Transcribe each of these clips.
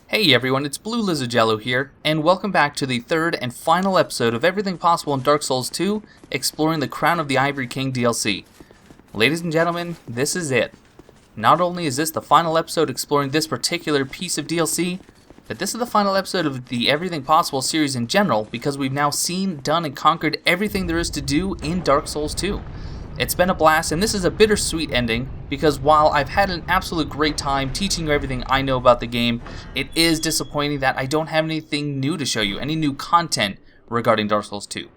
Hey everyone, it's Blue Lizard Jello here, and welcome back to the third and final episode of Everything Possible in Dark Souls 2, exploring the Crown of the Ivory King DLC. Ladies and gentlemen, this is it. Not only is this the final episode exploring this particular piece of DLC, but this is the final episode of the Everything Possible series in general, because we've now seen, done, and conquered everything there is to do in Dark Souls 2. It's been a blast, and this is a bittersweet ending, because while I've had an absolute great time teaching you everything I know about the game, it is disappointing that I don't have anything new to show you, any new content regarding Dark Souls 2.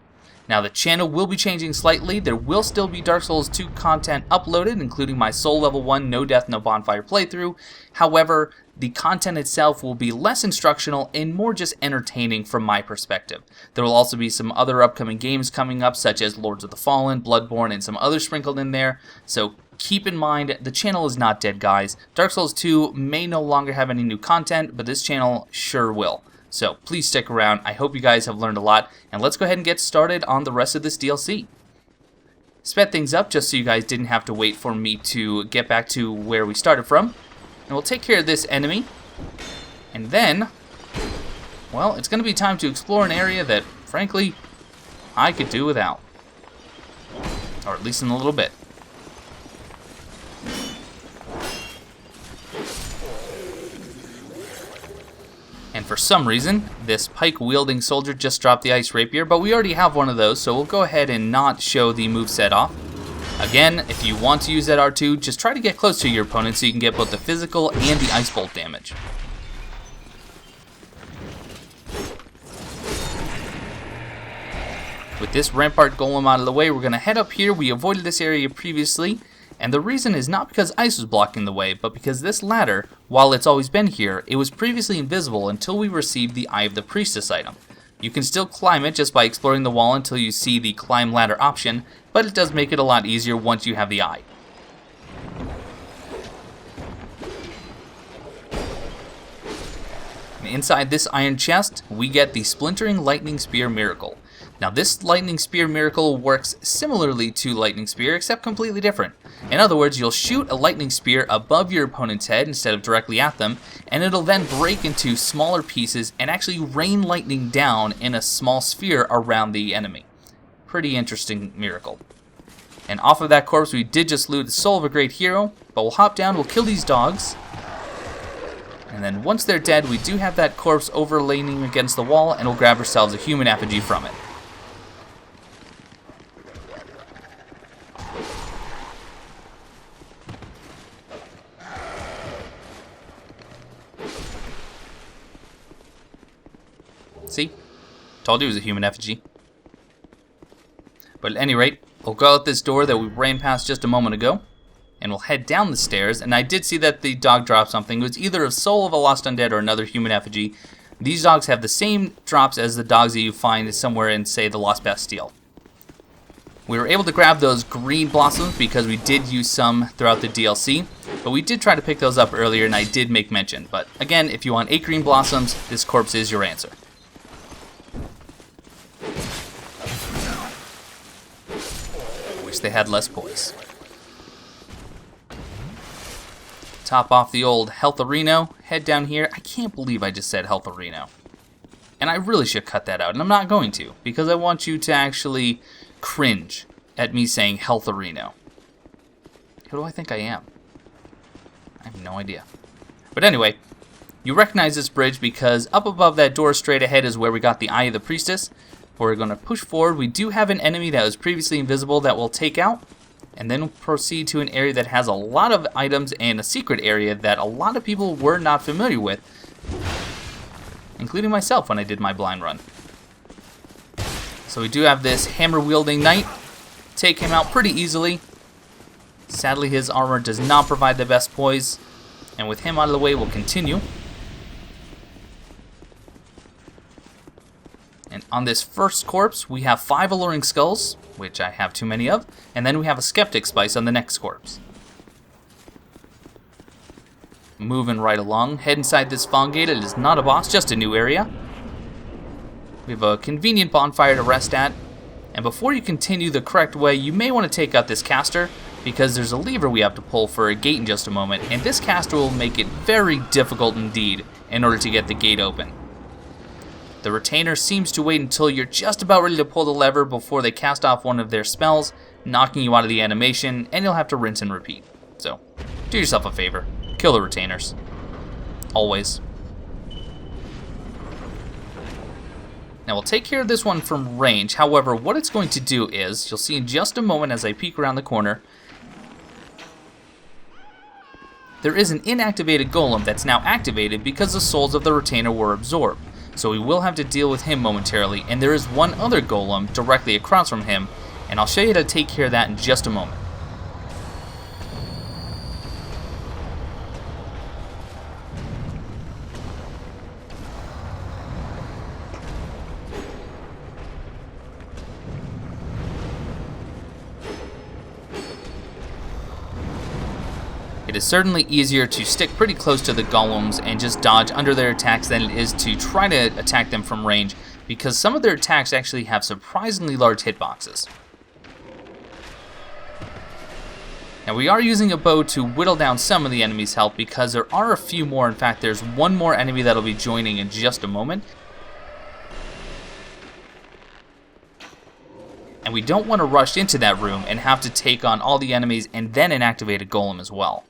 Now the channel will be changing slightly. There will still be Dark Souls 2 content uploaded, including my Soul Level 1 No Death No Bonfire playthrough. However, the content itself will be less instructional and more just entertaining from my perspective. There will also be some other upcoming games coming up, such as Lords of the Fallen, Bloodborne, and some others sprinkled in there. So keep in mind, the channel is not dead, guys. Dark Souls 2 may no longer have any new content, but this channel sure will. So please stick around. I hope you guys have learned a lot, and let's go ahead and get started on the rest of this DLC. Sped things up just so you guys didn't have to wait for me to get back to where we started from. And we'll take care of this enemy, and then, well, it's going to be time to explore an area that, frankly, I could do without. Or at least in a little bit. And for some reason, this pike-wielding soldier just dropped the Ice Rapier, but we already have one of those, so we'll go ahead and not show the moveset off. Again, if you want to use that R2, just try to get close to your opponent so you can get both the physical and the Ice Bolt damage. With this Rampart Golem out of the way, we're going to head up here. We avoided this area previously, and the reason is not because ice was blocking the way, but because this ladder, while it's always been here, it was previously invisible until we received the Eye of the Priestess item. You can still climb it just by exploring the wall until you see the climb ladder option, but it does make it a lot easier once you have the eye. Inside this iron chest, we get the Splintering Lightning Spear Miracle. Now this Lightning Spear Miracle works similarly to Lightning Spear, except completely different. In other words, you'll shoot a Lightning Spear above your opponent's head instead of directly at them, and it'll then break into smaller pieces and actually rain lightning down in a small sphere around the enemy. Pretty interesting miracle. And off of that corpse, we did just loot the soul of a great hero, but we'll hop down, we'll kill these dogs. And then once they're dead, we do have that corpse overlaying against the wall, and we'll grab ourselves a human effigy from it. See? Told you it was a human effigy. But at any rate, we'll go out this door that we ran past just a moment ago, and we'll head down the stairs, and I did see that the dog dropped something. It was either a soul of a lost undead or another human effigy. These dogs have the same drops as the dogs that you find somewhere in, say, the Lost Bastille. We were able to grab those green blossoms because we did use some throughout the DLC, but we did try to pick those up earlier, and I did make mention. But again, if you want 8 green blossoms, this corpse is your answer. They had less poise. Top off the old Healtharino, head down here. I can't believe I just said Healtharino. And I really should cut that out, and I'm not going to, because I want you to actually cringe at me saying Healtharino. Who do I think I am? I have no idea. But anyway, you recognize this bridge because up above that door straight ahead is where we got the Eye of the Priestess. We're going to push forward. We do have an enemy that was previously invisible that we'll take out, and then we'll proceed to an area that has a lot of items and a secret area that a lot of people were not familiar with, including myself when I did my blind run. So we do have this hammer-wielding knight. Take him out pretty easily. Sadly, his armor does not provide the best poise, and with him out of the way, we'll continue. And on this first corpse, we have 5 Alluring Skulls, which I have too many of, and then we have a Skeptic Spice on the next corpse. Moving right along, head inside this Fawn Gate. It is not a boss, just a new area. We have a convenient bonfire to rest at, and before you continue the correct way, you may want to take out this caster. because there's a lever we have to pull for a gate in just a moment, and this caster will make it very difficult indeed in order to get the gate open. The retainer seems to wait until you're just about ready to pull the lever before they cast off one of their spells, knocking you out of the animation, and you'll have to rinse and repeat. So, do yourself a favor. Kill the retainers. Always. Now we'll take care of this one from range. However, what it's going to do is, you'll see in just a moment as I peek around the corner, there is an inactivated golem that's now activated because the souls of the retainer were absorbed. So we will have to deal with him momentarily, and there is one other golem directly across from him, and I'll show you how to take care of that in just a moment. It is certainly easier to stick pretty close to the golems and just dodge under their attacks than it is to try to attack them from range, because some of their attacks actually have surprisingly large hitboxes. Now we are using a bow to whittle down some of the enemy's health because there are a few more. In fact, there's one more enemy that'll be joining in just a moment. And we don't want to rush into that room and have to take on all the enemies and then an activated golem as well.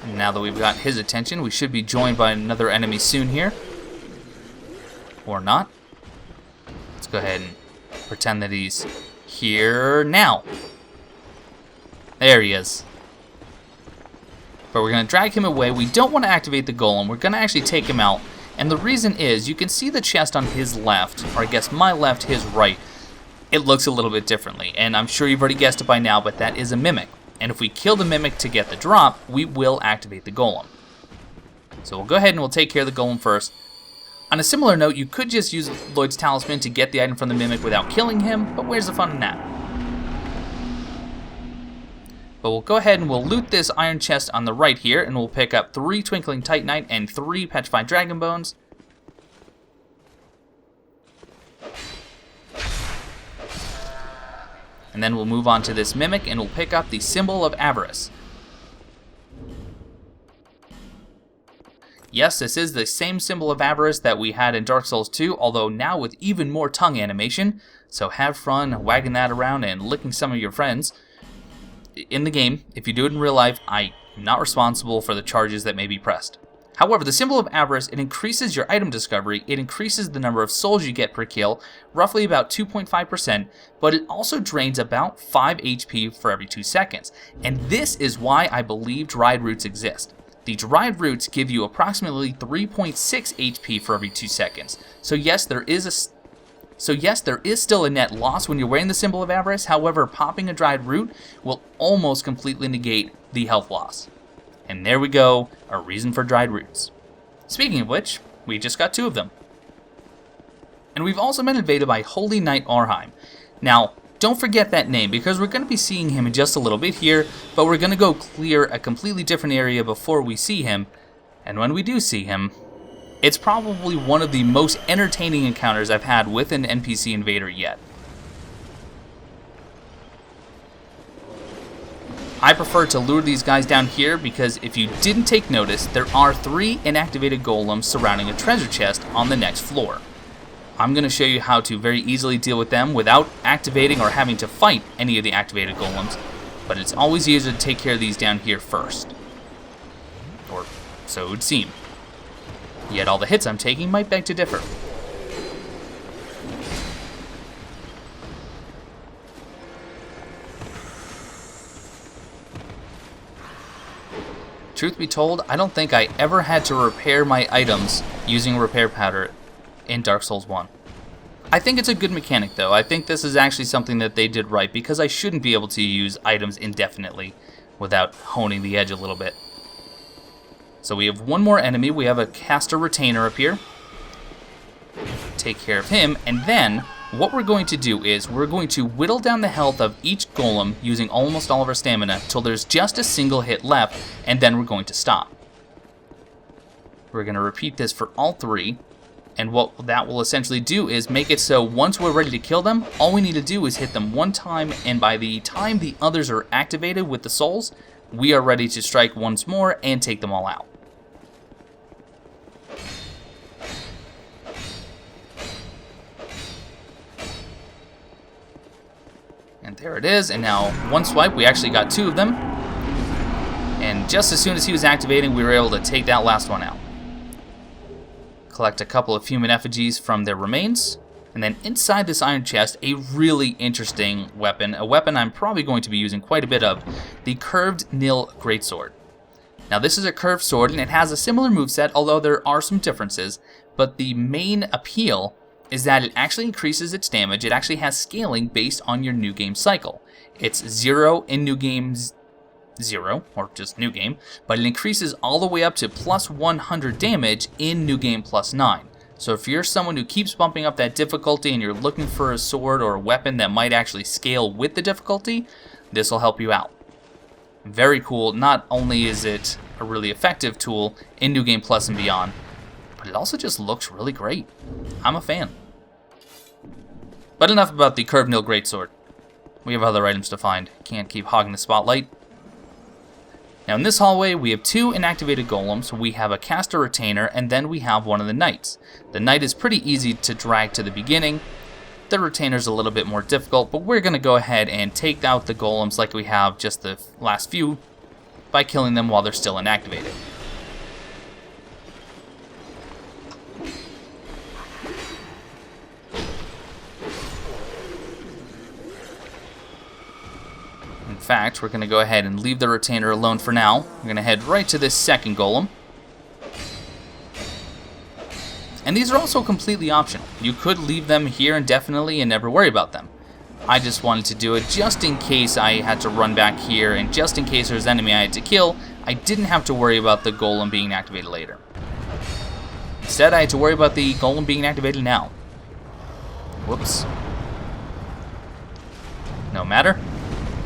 And now that we've got his attention, we should be joined by another enemy soon here. Or not. Let's go ahead and pretend that he's here now. There he is. But we're going to drag him away. We don't want to activate the golem. We're going to actually take him out. And the reason is, you can see the chest on his left, or I guess my left, his right. It looks a little bit differently. And I'm sure you've already guessed it by now, but that is a mimic. And if we kill the mimic to get the drop, we will activate the golem. So we'll go ahead and we'll take care of the golem first. On a similar note, you could just use Lloyd's Talisman to get the item from the mimic without killing him, but where's the fun in that? But we'll go ahead and we'll loot this iron chest on the right here, and we'll pick up 3 Twinkling Titanite and 3 Petrified Dragon Bones. And then we'll move on to this mimic and we'll pick up the symbol of Avarice. Yes, this is the same symbol of Avarice that we had in Dark Souls 2, although now with even more tongue animation. So have fun wagging that around and licking some of your friends. In the game, if you do it in real life, I am not responsible for the charges that may be pressed. However, the symbol of Avarice, it increases your item discovery, it increases the number of souls you get per kill, roughly about 2.5%, but it also drains about 5 HP for every 2 seconds. And this is why I believe dried roots exist. The dried roots give you approximately 3.6 HP for every 2 seconds. So yes, there is still a net loss when you're wearing the symbol of Avarice. However, popping a dried root will almost completely negate the health loss. And there we go, a reason for dried roots. Speaking of which, we just got 2 of them. And we've also been invaded by Holy Knight Arheim. Now, don't forget that name, because we're going to be seeing him in just a little bit here, but we're going to go clear a completely different area before we see him. And when we do see him, it's probably one of the most entertaining encounters I've had with an NPC invader yet. I prefer to lure these guys down here because if you didn't take notice, there are 3 inactivated golems surrounding a treasure chest on the next floor. I'm going to show you how to very easily deal with them without activating or having to fight any of the activated golems, but it's always easier to take care of these down here first. Or so it would seem. Yet all the hits I'm taking might beg to differ. Truth be told, I don't think I ever had to repair my items using repair powder in Dark Souls 1. I think it's a good mechanic though. I think this is actually something that they did right, because I shouldn't be able to use items indefinitely without honing the edge a little bit. So we have one more enemy. We have a caster retainer up here. Take care of him, and then what we're going to do is we're going to whittle down the health of each golem using almost all of our stamina till there's just a single hit left, and then we're going to stop. We're going to repeat this for all 3. And what that will essentially do is make it so once we're ready to kill them, all we need to do is hit them one time, and by the time the others are activated with the souls, we are ready to strike once more and take them all out. And there it is, and now one swipe, we actually got 2 of them. And just as soon as he was activating, we were able to take that last one out. Collect a couple of human effigies from their remains. And then inside this iron chest, a really interesting weapon. A weapon I'm probably going to be using quite a bit of. The curved Nil Greatsword. Now this is a curved sword and it has a similar moveset, although there are some differences. But the main appeal is that it actually increases its damage. It actually has scaling based on your new game cycle. It's 0 in new games 0, or just new game, but it increases all the way up to plus 100 damage in new game plus 9. So if you're someone who keeps bumping up that difficulty and you're looking for a sword or a weapon that might actually scale with the difficulty, this will help you out. Very cool. Not only is it a really effective tool in new game plus and beyond, but it also just looks really great. I'm a fan. But enough about the curved Nil Greatsword. We have other items to find. Can't keep hogging the spotlight. Now in this hallway, we have 2 inactivated golems. We have a caster retainer, and then we have one of the knights. The knight is pretty easy to drag to the beginning. The retainer's a little bit more difficult, but we're going to go ahead and take out the golems like we have just the last few by killing them while they're still inactivated. In fact, we're going to go ahead and leave the retainer alone for now. We're going to head right to this second golem. And these are also completely optional. You could leave them here indefinitely and never worry about them. I just wanted to do it just in case I had to run back here, and just in case there's an enemy I had to kill, I didn't have to worry about the golem being activated later. Instead, I had to worry about the golem being activated now. Whoops. No matter.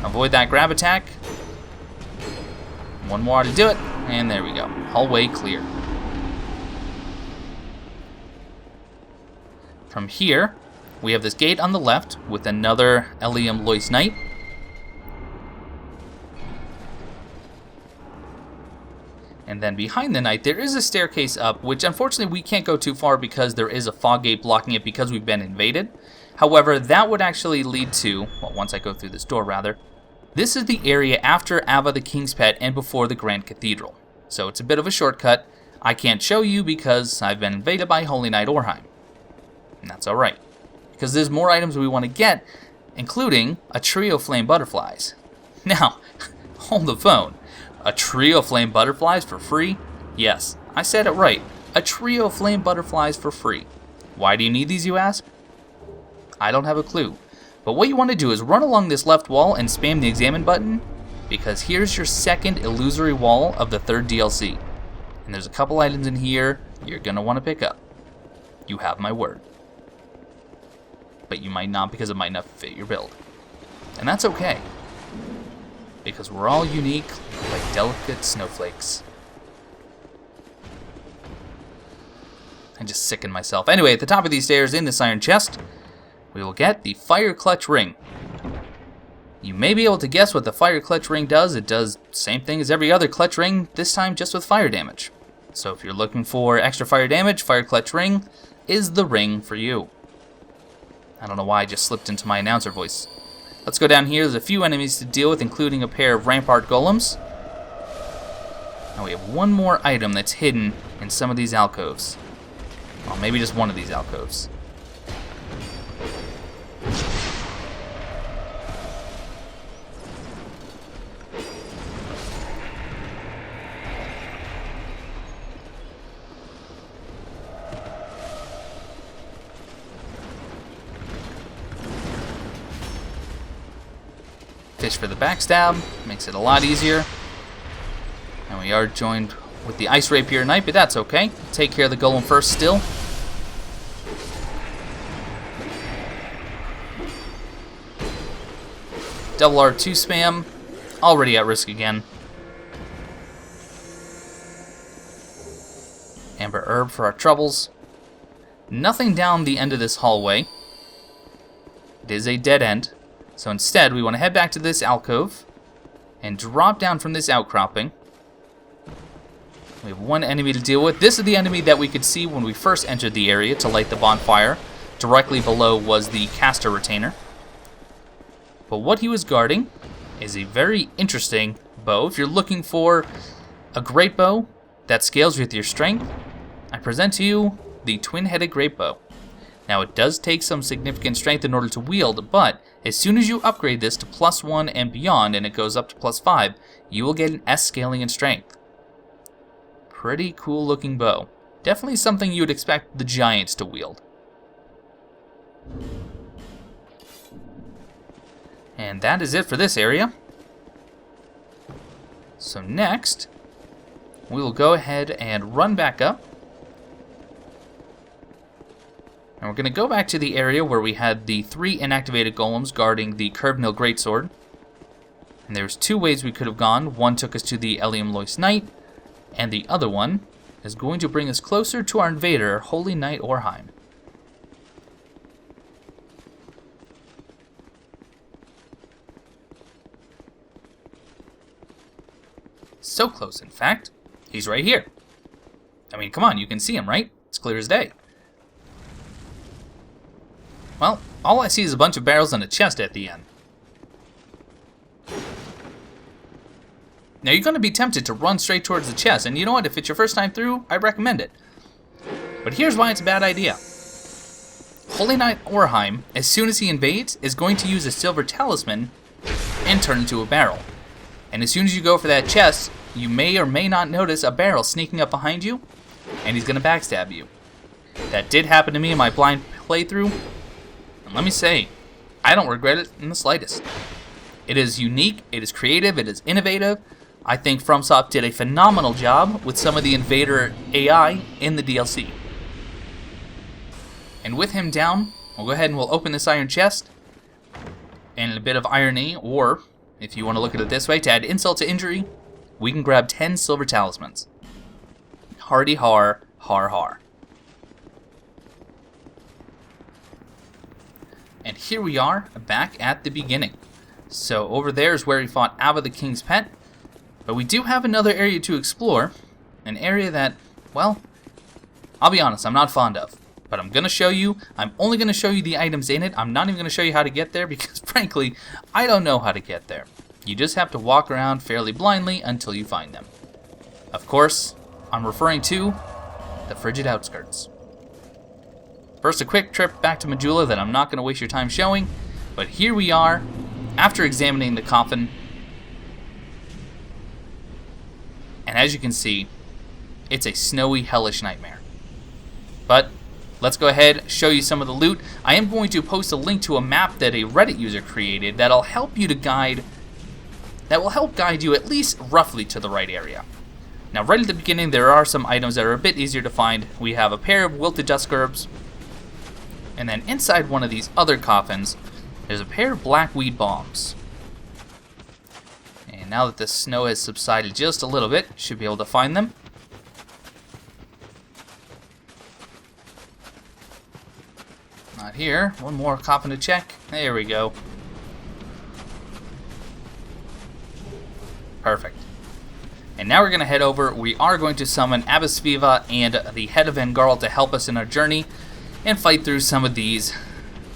Avoid that grab attack. One more to do it, and there we go. Hallway clear. From here, we have this gate on the left with another Elium Lois Knight. And then behind the knight, there is a staircase up, which unfortunately we can't go too far because there is a fog gate blocking it because we've been invaded. However, that would actually lead to, well, once I go through this door rather, this is the area after Ava the King's Pet and before the Grand Cathedral. So it's a bit of a shortcut. I can't show you because I've been invaded by Holy Knight Orheim. And that's alright, because there's more items we want to get, including a trio of flame butterflies. Now, hold the phone. A trio of flame butterflies for free? Yes, I said it right. A trio of flame butterflies for free. Why do you need these, you ask? I don't have a clue. But what you want to do is run along this left wall and spam the examine button, because here's your second illusory wall of the third DLC. And there's a couple items in here you're going to want to pick up. You have my word. But you might not, because it might not fit your build. And that's okay, because we're all unique like delicate snowflakes. I just sicken myself. Anyway, at the top of these stairs in this iron chest, we will get the Fire Clutch Ring. You may be able to guess what the Fire Clutch Ring does. It does the same thing as every other clutch ring, this time just with fire damage. So if you're looking for extra fire damage, Fire Clutch Ring is the ring for you. I don't know why I just slipped into my announcer voice. Let's go down here. There's a few enemies to deal with, including a pair of Rampart Golems. Now we have one more item that's hidden in some of these alcoves. Well, maybe just one of these alcoves. Fish for the backstab, makes it a lot easier. And we are joined with the Ice Rapier Knight, but that's okay. Take care of the Golem first still. Double R2 spam, already at risk again. Amber Herb for our troubles. nothing down the end of this hallway. It is a dead end. So instead, we want to head back to this alcove and drop down from this outcropping. We have one enemy to deal with. This is the enemy that we could see when we first entered the area to light the bonfire. Directly below was the caster retainer. But what he was guarding is a very interesting bow. If you're looking for a Greatbow that scales with your strength, I present to you the twin-headed Greatbow. Now it does take some significant strength in order to wield, but as soon as you upgrade this to +1 and beyond, and it goes up to +5, you will get an S scaling in strength. Pretty cool looking bow. Definitely something you would expect the giants to wield. And that is it for this area. So next, we will go ahead and run back up. And we're going to go back to the area where we had the 3 inactivated golems guarding the curved Nil Greatsword. And there's 2 ways we could have gone. One took us to the Elium Lois Knight, and the other one is going to bring us closer to our invader, Holy Knight Orheim. So close, in fact. He's right here. I mean, come on, you can see him, right? It's clear as day. Well, all I see is a bunch of barrels and a chest at the end. Now, you're going to be tempted to run straight towards the chest, and you know what? If it's your first time through, I recommend it. But here's why it's a bad idea. Holy Knight Orheim, as soon as he invades, is going to use a silver talisman and turn into a barrel. And as soon as you go for that chest, you may or may not notice a barrel sneaking up behind you, and he's going to backstab you. That did happen to me in my blind playthrough, and let me say, I don't regret it in the slightest. It is unique, it is creative, it is innovative. I think FromSoft did a phenomenal job with some of the Invader AI in the DLC. And with him down, we'll go ahead and we'll open this iron chest. And a bit of irony, or if you want to look at it this way, to add insult to injury, we can grab 10 silver talismans. Hardy har, har har. And here we are, back at the beginning. So over there is where we fought Ava the King's Pet. But we do have another area to explore. An area that, well, I'll be honest, I'm not fond of. But I'm going to show you. I'm only going to show you the items in it. I'm not even going to show you how to get there because, frankly, I don't know how to get there. You just have to walk around fairly blindly until you find them. Of course, I'm referring to the Frigid Outskirts. First, a quick trip back to Majula that I'm not going to waste your time showing. But here we are, after examining the coffin. And as you can see, it's a snowy, hellish nightmare. But let's go ahead, show you some of the loot. I am going to post a link to a map that a Reddit user created that'll help you to guide, that will help guide you at least roughly to the right area. Now, right at the beginning, there are some items that are a bit easier to find. We have a pair of wilted dusk herbs, and then inside one of these other coffins, there's a pair of blackweed balms. And now that the snow has subsided just a little bit, should be able to find them. Not here. One more coffin to check. There we go. Perfect. And now we're going to head over. We are going to summon Abbess Viva and the Head of Vangarl to help us in our journey and fight through some of these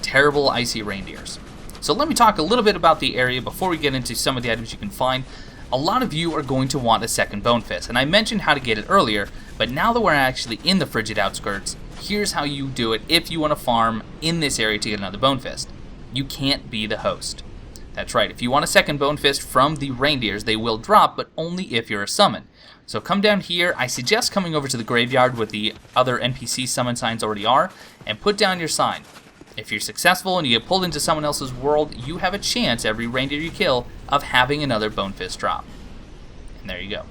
terrible icy reindeers. So let me talk a little bit about the area before we get into some of the items you can find. A lot of you are going to want a second Bone Fist, and I mentioned how to get it earlier, but now that we're actually in the Frigid Outskirts, here's how you do it if you want to farm in this area to get another Bone Fist. You can't be the host. That's right, if you want a second Bone Fist from the reindeers, they will drop, but only if you're a summon. So come down here. I suggest coming over to the graveyard where the other NPC summon signs already are, and put down your sign. If you're successful and you get pulled into someone else's world, you have a chance every reindeer you kill of having another Bone Fist drop. And there you go.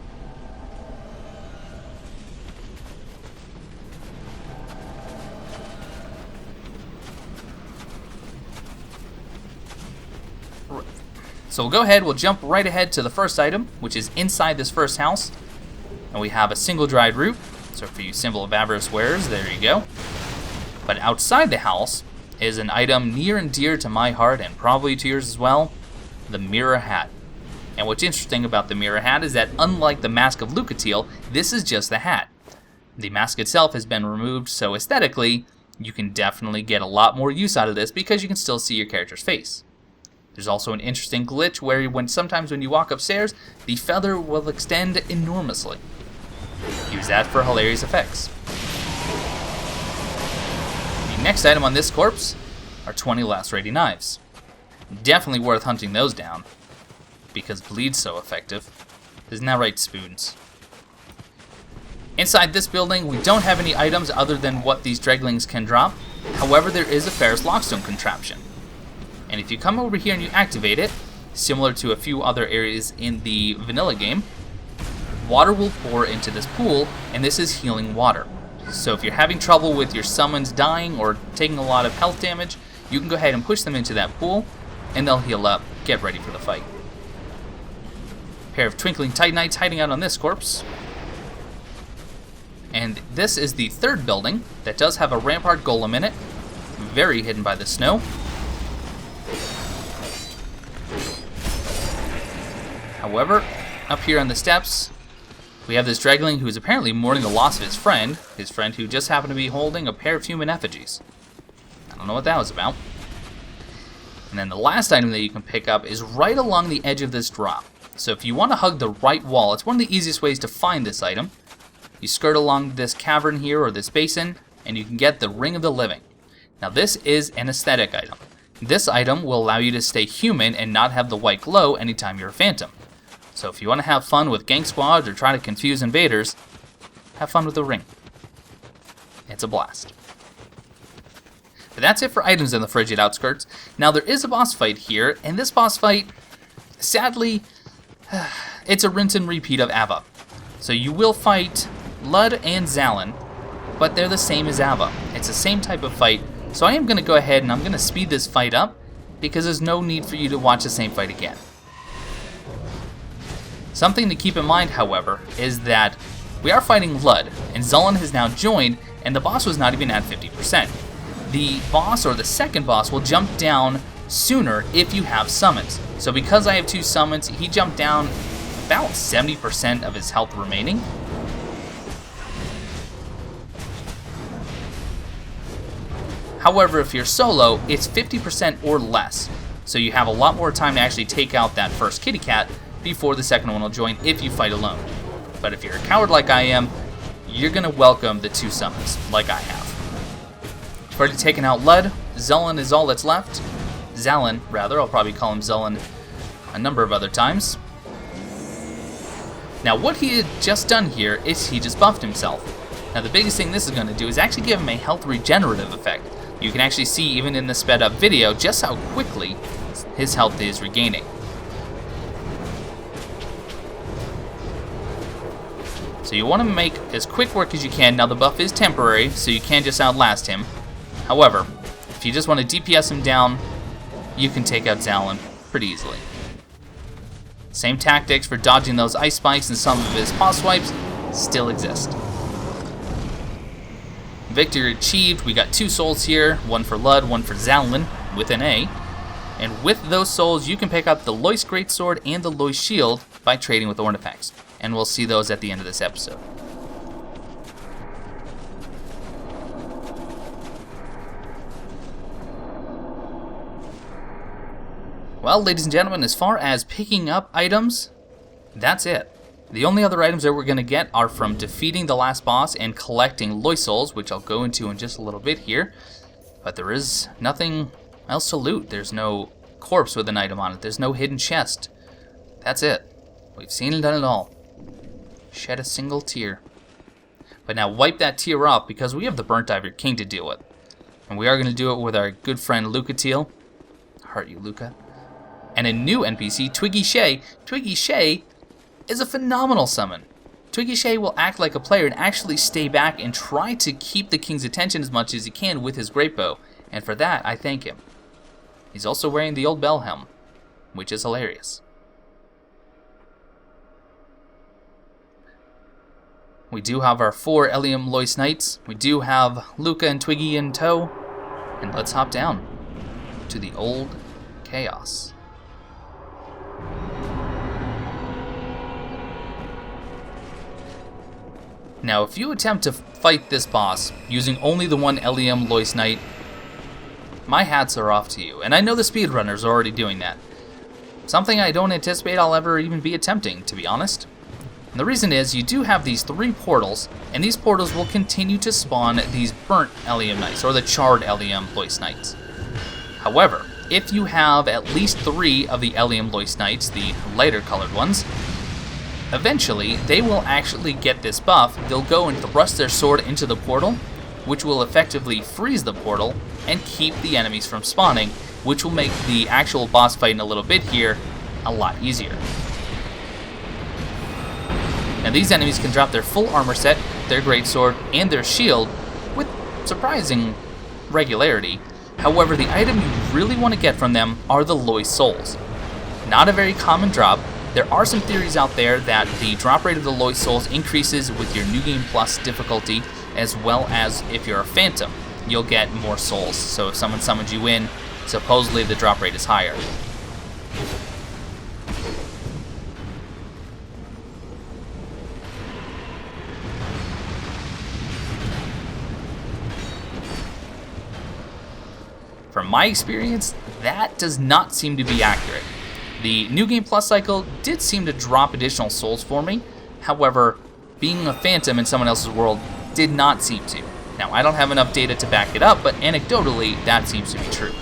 So we'll go ahead, we'll jump right ahead to the first item, which is inside this first house. And we have a single dried root. So for you Symbol of Avarice wearers, there you go. But outside the house is an item near and dear to my heart, and probably to yours as well, the Mirrah Hat. And what's interesting about the Mirrah Hat is that unlike the Mask of Lucatiel, this is just the hat. The mask itself has been removed, so aesthetically, you can definitely get a lot more use out of this because you can still see your character's face. There's also an interesting glitch where sometimes when you walk upstairs, the feather will extend enormously. Use that for hilarious effects. The next item on this corpse are 20 Lacerating Knives. Definitely worth hunting those down, because bleed's so effective. Isn't that right, Spoons? Inside this building, we don't have any items other than what these Dreglings can drop. However, there is a Ferrous Lockstone contraption. And if you come over here and you activate it, similar to a few other areas in the vanilla game, water will pour into this pool, and this is healing water. So if you're having trouble with your summons dying or taking a lot of health damage, you can go ahead and push them into that pool, and they'll heal up, get ready for the fight. Pair of Twinkling Titanites hiding out on this corpse. And this is the third building that does have a Rampart Golem in it, very hidden by the snow. However, up here on the steps, we have this Dregling who is apparently mourning the loss of his friend who just happened to be holding a pair of human effigies. I don't know what that was about. And then the last item that you can pick up is right along the edge of this drop. So if you want to hug the right wall, it's one of the easiest ways to find this item. You skirt along this cavern here, or this basin, and you can get the Ring of the Living. Now this is an aesthetic item. This item will allow you to stay human and not have the white glow anytime you're a phantom. So if you want to have fun with gang squads or try to confuse invaders, have fun with the ring. It's a blast. But that's it for items in the Frigid Outskirts. Now there is a boss fight here, and this boss fight, sadly, it's a rinse and repeat of Ava. So you will fight Lud and Zallen, but they're the same as Ava. It's the same type of fight, so I am going to go ahead and I'm going to speed this fight up, because there's no need for you to watch the same fight again. Something to keep in mind, however, is that we are fighting Lud, and Zallen has now joined, and the boss was not even at 50%. The boss, or the second boss, will jump down sooner if you have summons. So because I have 2 summons, he jumped down about 70% of his health remaining. However, if you're solo, it's 50% or less. So you have a lot more time to actually take out that first kitty cat before the second one will join if you fight alone. But if you're a coward like I am, you're going to welcome the 2 summons, like I have. I've already taken out Lud. Zallen is all that's left. Zallen, rather. I'll probably call him Zallen a number of other times. Now, what he had just done here is he just buffed himself. Now, the biggest thing this is going to do is actually give him a health regenerative effect. You can actually see, even in the sped up video, just how quickly his health is regaining. So you want to make as quick work as you can. Now, the buff is temporary, so you can't just outlast him. However, if you just want to DPS him down, you can take out Zallen pretty easily. Same tactics for dodging those ice spikes and some of his paw swipes still exist. Victory achieved. We got 2 souls here, one for Lud, one for Zallen with an A. And with those souls, you can pick up the Nil Greatsword and the Nil Shield by trading with artifacts. And we'll see those at the end of this episode. Well, ladies and gentlemen, as far as picking up items, that's it. The only other items that we're going to get are from defeating the last boss and collecting Nil Souls, which I'll go into in just a little bit here. But there is nothing else to loot. There's no corpse with an item on it. There's no hidden chest. That's it. We've seen and done it all. Shed a single tear. But now wipe that tear off, because we have the Burnt Ivory King to deal with. And we are going to do it with our good friend Lucatiel. Heart you, Luca. And a new NPC, Twiggy Shay. Twiggy Shay is a phenomenal summon. Twiggy Shay will act like a player and actually stay back and try to keep the king's attention as much as he can with his Greatbow. And for that, I thank him. He's also wearing the old bell helm, which is hilarious. We do have our 4 Ellium Lois Knights. We do have Luca and Twiggy in tow. And let's hop down to the old chaos. Now, if you attempt to fight this boss using only the 1 Ellium Lois Knight, my hats are off to you. And I know the speedrunners are already doing that. Something I don't anticipate I'll ever even be attempting, to be honest. And the reason is, you do have these 3 portals, and these portals will continue to spawn these burnt Ellium Knights, or the charred Ellium Lois Knights. However, if you have at least 3 of the Ellium Lois Knights, the lighter colored ones, eventually they will actually get this buff. They'll go and thrust their sword into the portal, which will effectively freeze the portal and keep the enemies from spawning, which will make the actual boss fight in a little bit here a lot easier. Now these enemies can drop their full armor set, their greatsword, and their shield with surprising regularity. However, the item you really want to get from them are the Lois Souls. Not a very common drop. There are some theories out there that the drop rate of the Lois Souls increases with your New Game Plus difficulty, as well as if you're a Phantom, you'll get more souls. So if someone summons you in, supposedly the drop rate is higher. From my experience, that does not seem to be accurate. The New Game Plus cycle did seem to drop additional souls for me. However, being a Phantom in someone else's world did not seem to. Now, I don't have enough data to back it up, but anecdotally, that seems to be true.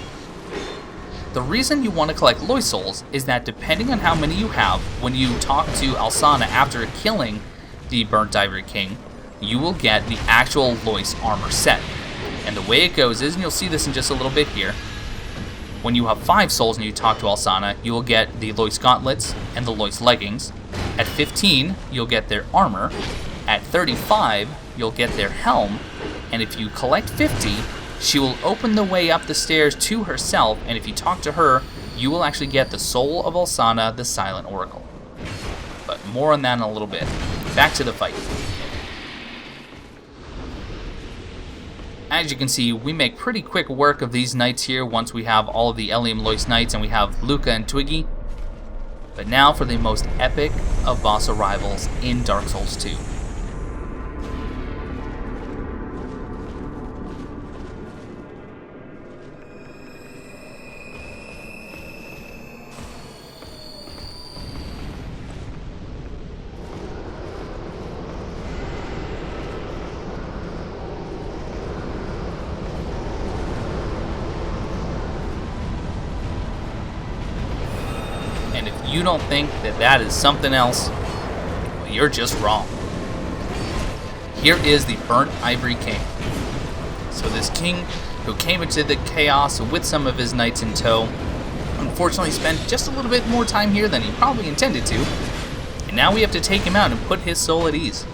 The reason you want to collect Lois Souls is that depending on how many you have, when you talk to Alsana after killing the Burnt Ivory King, you will get the actual Lois armor set. And the way it goes is, and you'll see this in just a little bit here, when you have 5 souls and you talk to Alsana, you will get the Lois gauntlets and the Lois leggings. At 15, you'll get their armor. At 35, you'll get their helm. And if you collect 50, she will open the way up the stairs to herself, and if you talk to her, you will actually get the soul of Alsana, the Silent Oracle. But more on that in a little bit. Back to the fight. As you can see, we make pretty quick work of these knights here once we have all of the Ellium Lois Knights and we have Luca and Twiggy. But now for the most epic of boss arrivals in Dark Souls 2. And if you don't think that that is something else, well, you're just wrong. Here is the Burnt Ivory King. So this king who came into the chaos with some of his knights in tow, unfortunately spent just a little bit more time here than he probably intended to, and now we have to take him out and put his soul at ease.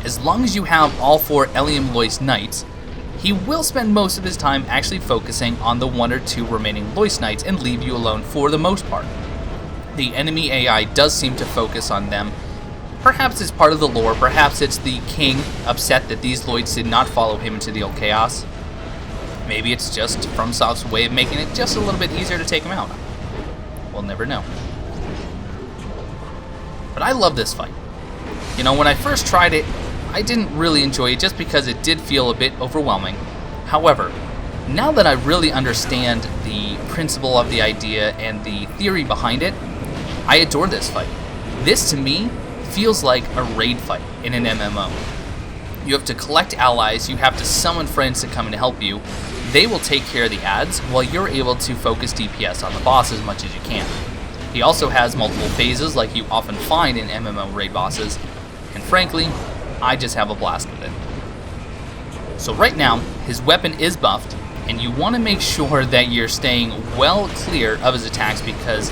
As long as you have all 4 Ellium Lois Knights, he will spend most of his time actually focusing on the 1 or 2 remaining Lois Knights and leave you alone for the most part. The enemy AI does seem to focus on them. Perhaps it's part of the lore, perhaps it's the king upset that these Lois did not follow him into the old chaos. Maybe it's just FromSoft's way of making it just a little bit easier to take him out. We'll never know. But I love this fight. You know, when I first tried it, I didn't really enjoy it just because it did feel a bit overwhelming. However, now that I really understand the principle of the idea and the theory behind it, I adore this fight. This, to me, feels like a raid fight in an MMO. You have to collect allies, you have to summon friends to come and help you. They will take care of the adds while you're able to focus DPS on the boss as much as you can. He also has multiple phases like you often find in MMO raid bosses, and frankly, I just have a blast with it. So right now, his weapon is buffed, and you want to make sure that you're staying well clear of his attacks because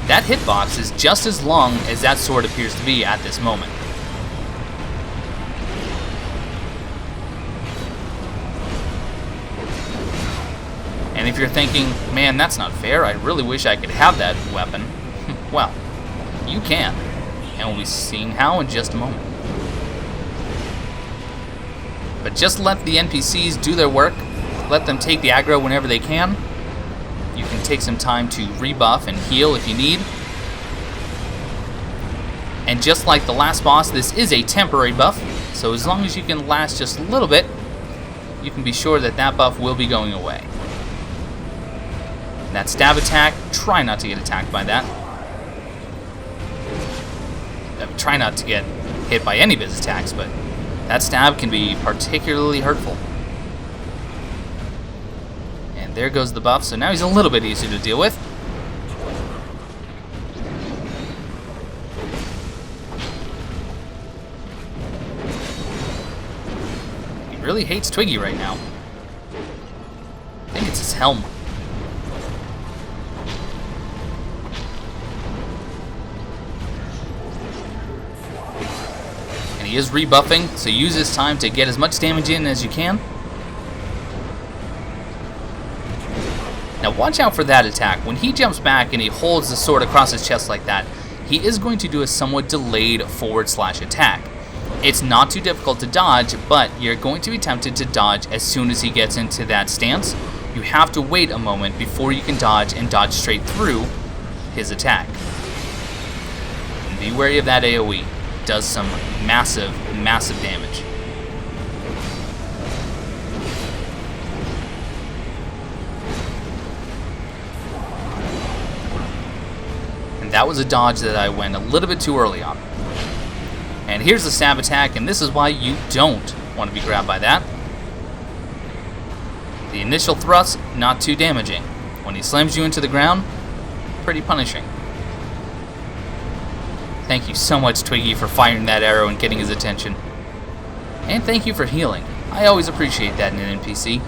that hitbox is just as long as that sword appears to be at this moment. And if you're thinking, man, that's not fair, I really wish I could have that weapon. Well, you can, and we'll be seeing how in just a moment. But just let the NPCs do their work. Let them take the aggro whenever they can. You can take some time to rebuff and heal if you need. And just like the last boss, this is a temporary buff, so as long as you can last just a little bit, you can be sure that that buff will be going away. That stab attack, try not to get attacked by that. Try not to get hit by any of his attacks, but that stab can be particularly hurtful. And there goes the buff, so now he's a little bit easier to deal with. He really hates Twiggy right now. I think it's his helm. He is rebuffing, so use this time to get as much damage in as you can. Now watch out for that attack. When he jumps back and he holds the sword across his chest like that, he is going to do a somewhat delayed forward/slash attack. It's not too difficult to dodge, but you're going to be tempted to dodge as soon as he gets into that stance. You have to wait a moment before you can dodge and dodge straight through his attack. And be wary of that AoE. Does some massive, massive damage. And that was a dodge that I went a little bit too early on. And here's the stab attack, and this is why you don't want to be grabbed by that. The initial thrust, not too damaging. When he slams you into the ground, pretty punishing. Thank you so much, Twiggy, for firing that arrow and getting his attention. And thank you for healing. I always appreciate that in an NPC.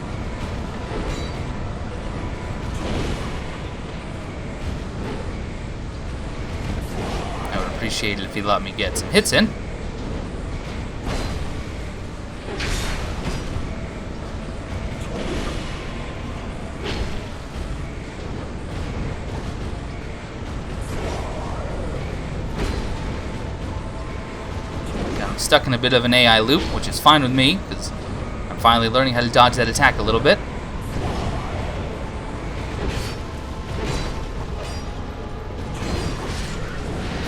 I would appreciate it if he let me get some hits in. Stuck in a bit of an AI loop, which is fine with me, because I'm finally learning how to dodge that attack a little bit.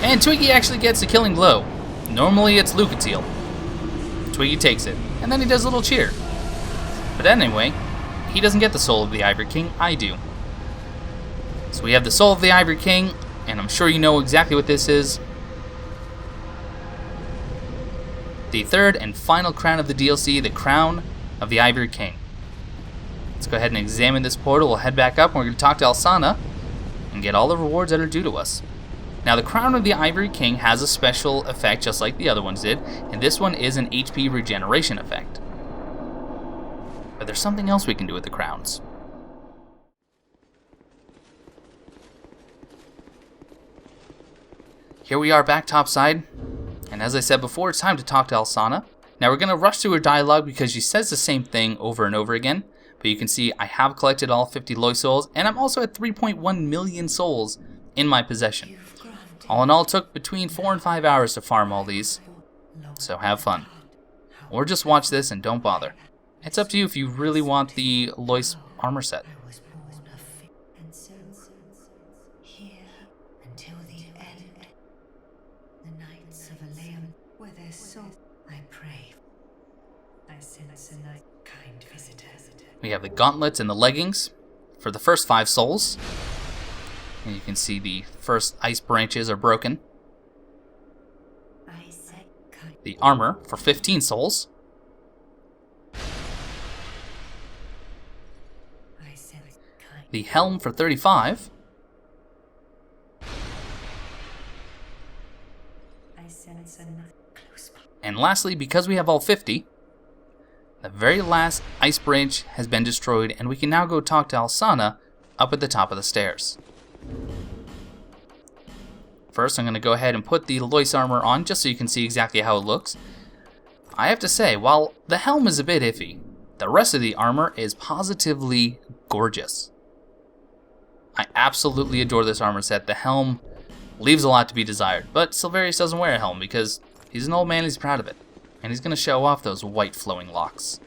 And Twiggy actually gets a killing blow. Normally it's Lucatiel. Twiggy takes it, and then he does a little cheer. But anyway, he doesn't get the soul of the Ivory King, I do. So we have the soul of the Ivory King, and I'm sure you know exactly what this is. The third and final crown of the DLC, the Crown of the Ivory King. Let's go ahead and examine this portal. We'll head back up and we're going to talk to Alsana and get all the rewards that are due to us. Now the Crown of the Ivory King has a special effect just like the other ones did, and this one is an HP regeneration effect. But there's something else we can do with the crowns. Here we are back topside. And as I said before, it's time to talk to Alsana. Now we're going to rush through her dialogue because she says the same thing over and over again. But you can see I have collected all 50 Loy souls, and I'm also at 3.1 million souls in my possession. All in all, it took between 4 and 5 hours to farm all these. So have fun. Or just watch this and don't bother. It's up to you if you really want the Loy's armor set. We have the gauntlets and the leggings for the first 5 souls. And you can see the first ice branches are broken. The armor for 15 souls. The helm for 35. And lastly, because we have all 50, the very last ice branch has been destroyed, and we can now go talk to Alsana up at the top of the stairs. First, I'm going to go ahead and put the Loy's armor on just so you can see exactly how it looks. I have to say, while the helm is a bit iffy, the rest of the armor is positively gorgeous. I absolutely adore this armor set. The helm Leaves a lot to be desired, but Silverius doesn't wear a helm because he's an old man, he's proud of it. And he's going to show off those white flowing locks.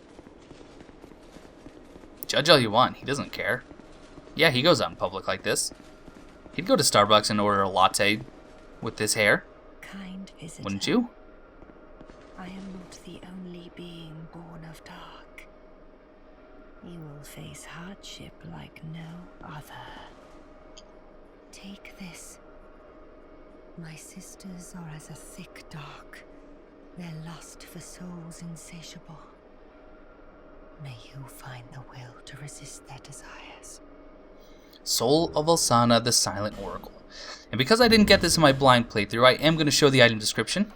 Judge all you want, he doesn't care. Yeah, he goes out in public like this. He'd go to Starbucks and order a latte with this hair. Kind visitor. Wouldn't you? I am not the only being born of dark. You will face hardship like no other. Take this. My sisters are as a thick dark, their lust for souls insatiable. May you find the will to resist their desires. Soul of Alsana, the Silent Oracle. And because I didn't get this in my blind playthrough, I am going to show the item description.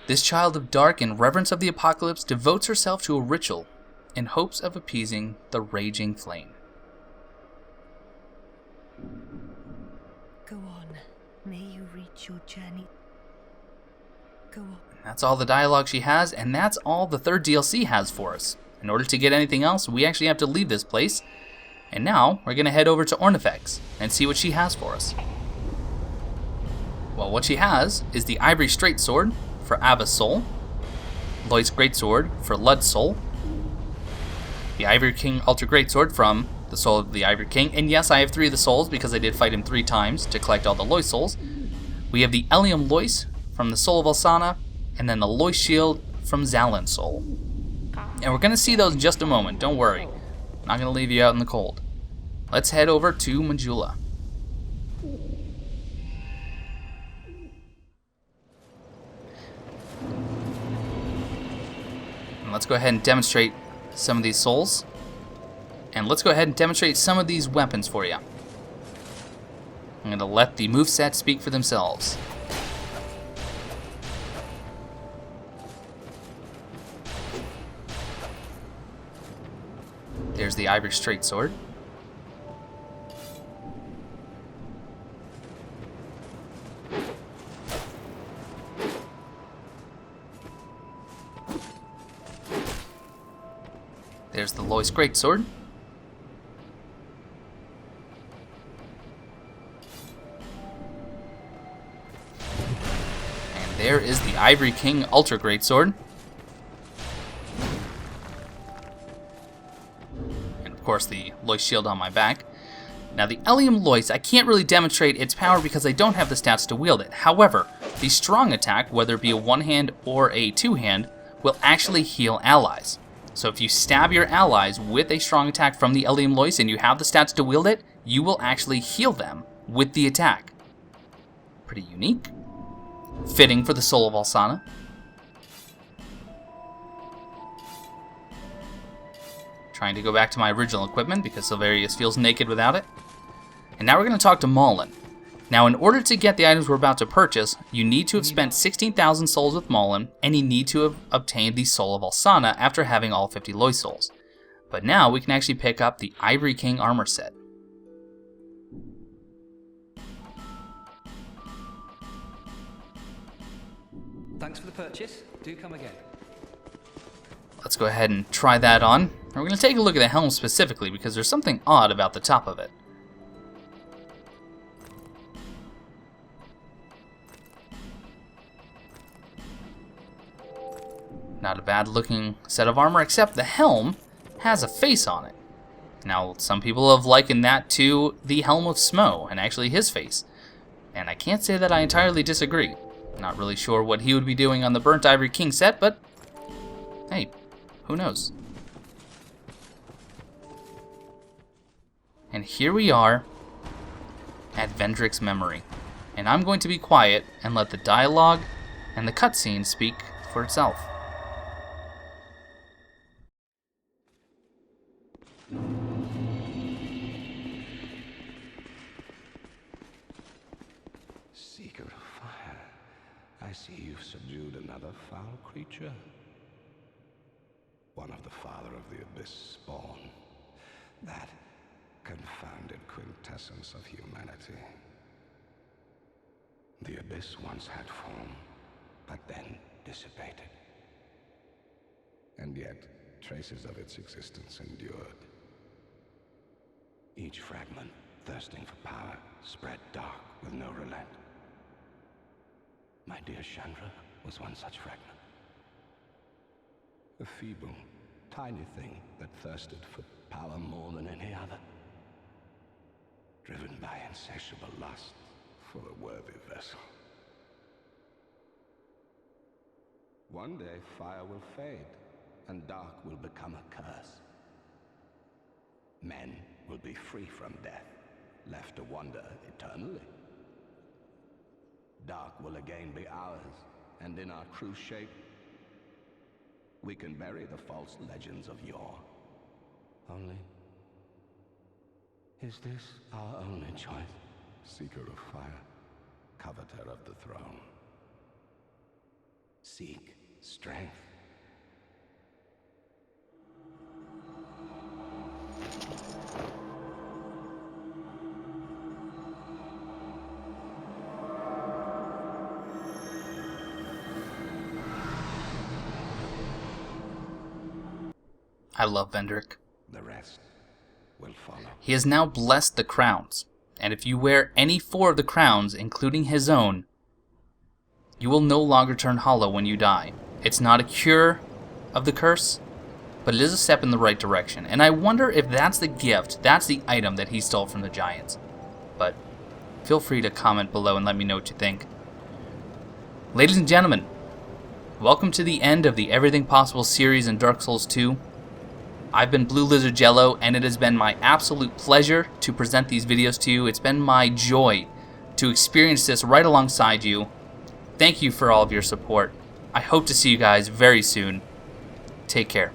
This child of dark in reverence of the apocalypse devotes herself to a ritual in hopes of appeasing the raging flame. Go on. May you reach your journey. Go on. That's all the dialogue she has, and that's all the third DLC has for us. In order to get anything else, we actually have to leave this place. And now, we're going to head over to Ornifex and see what she has for us. Well, what she has is the Ivory Straight Sword for Ava's soul, Nil Greatsword for Lud's soul, the Ivory King Ultra Greatsword from the soul of the Ivory King, and yes, I have 3 of the souls because I did fight him 3 times to collect all the Lois souls. We have the Elium Lois from the soul of Alsana, and then the Lois Shield from Zallen's soul. And we're going to see those in just a moment, don't worry. I'm not going to leave you out in the cold. Let's head over to Majula. And let's go ahead and demonstrate some of these souls. And let's go ahead and demonstrate some of these weapons for you. I'm going to let the moveset speak for themselves. There's the Ivory Straight Sword. There's the Nil Greatsword. And there is the Ivory King Ultra Greatsword. And of course the Lois Shield on my back. Now the Elium Lois, I can't really demonstrate its power because I don't have the stats to wield it. However, the strong attack, whether it be a one-hand or a two-hand, will actually heal allies. So if you stab your allies with a strong attack from the Elium Lois and you have the stats to wield it, you will actually heal them with the attack. Pretty unique. Fitting for the soul of Alsana. Trying to go back to my original equipment because Silverius feels naked without it. And now we're going to talk to Malin. Now, in order to get the items we're about to purchase, you need to have spent 16,000 souls with Malin, and you need to have obtained the Soul of Alsana after having all 50 Lois souls. But now we can actually pick up the Ivory King armor set. Thanks for the purchase. Do come again. Let's go ahead and try that on. And we're going to take a look at the helm specifically because there's something odd about the top of it. Not a bad looking set of armor, except the helm has a face on it. Now, some people have likened that to the Helm of Smo, and actually his face. And I can't say that I entirely disagree. Not really sure what he would be doing on the Burnt Ivory King set, but hey, who knows? And here we are at Vendrick's memory. And I'm going to be quiet and let the dialogue and the cutscene speak for itself. Seeker of fire, I see you've subdued another foul creature. One of the father of the Abyss spawn. That confounded quintessence of humanity. The Abyss once had form, but then dissipated. And yet, traces of its existence endured. Each fragment thirsting for power, spread dark with no relent. My dear Chandra was one such fragment. A feeble, tiny thing that thirsted for power more than any other. Driven by insatiable lust for a worthy vessel. One day fire will fade, and dark will become a curse. Men will be free from death, left to wander eternally. Dark will again be ours, and in our true shape, we can bury the false legends of yore. Only, is this our only choice? Seeker of fire, coveter of the throne. Seek strength. I love Vendrick. The rest will follow. He has now blessed the crowns, and if you wear any 4 of the crowns, including his own, you will no longer turn hollow when you die. It's not a cure of the curse, but it is a step in the right direction. And I wonder if that's the gift, that's the item that he stole from the giants. But feel free to comment below and let me know what you think. Ladies and gentlemen, welcome to the end of the Everything Possible series in Dark Souls 2. I've been Blue Lizard Jello, and it has been my absolute pleasure to present these videos to you. It's been my joy to experience this right alongside you. Thank you for all of your support. I hope to see you guys very soon. Take care.